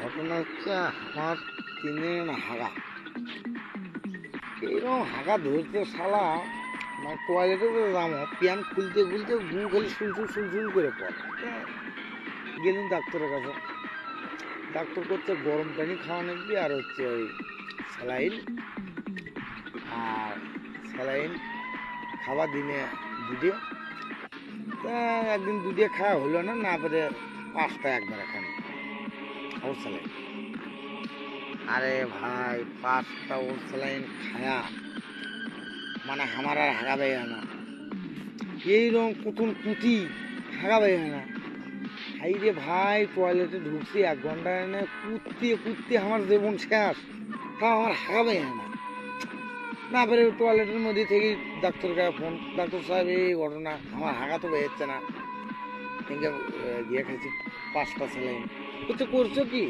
ঘটনা হচ্ছে আমার 3 দিন হাগা এইরকম হাগা ধরতে শালা মানে টয়লেটে তো যাবো প্যান খুলতে খুলতে গু খালি সুলসুল করে পড়ে। গেলুম ডাক্তারের কাছে, ডাক্তার করছে গরম পানি খাওয়া নাকি আর হচ্ছে ওই স্যালাইন আর স্যালাইন খাওয়া দিনে 2 তা একদিন 2 খাওয়া হলো না, না পেরে 5টা একবারে খানি ওর স্যালাইন। আরে ভাই 5টা ওর স্যালাইন খায়া মানে আমার আর হাগাবে না, এইরকম কুতুন কুটি হাগাবে না। হাই রে ভাই টয়লেটে ঢুকছি 1 ঘন্টা এনে কুদতে আমার জীবন শেষ, তাও আমার হাগাবে না। না পেরে টয়লেটের মধ্যে থেকে ডাক্তার কাছে ফোন, ডাক্তার সাহেব এই ঘটনা আমার হাগা তো বেরোচ্ছে না, এখানে গিয়ে খাইছি 5টা স্যালাইন। বলছে করছো কি,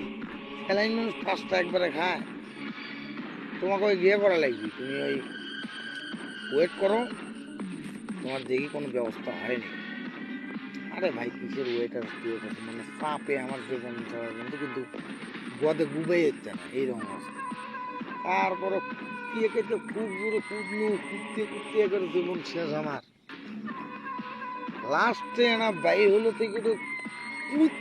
স্যালাইন মানুষ 5টা একবারে খায়, তোমাকে ওই গিয়ে করা লাগবে, তুমি ওই ওয়েট করো, তোমার দেখি কোনো ব্যবস্থা হয়নি। আরে ভাই কিসের ওয়েটার মানে চাপে আমার জীবন কিন্তু গদে গুবে যাচ্ছে না এইরকম অবস্থা। তারপরে কেটে খুব জোরে কুদতে এবার জীবন শেষ আমার। লাস্টে না বাইর হলো থেকে কুদ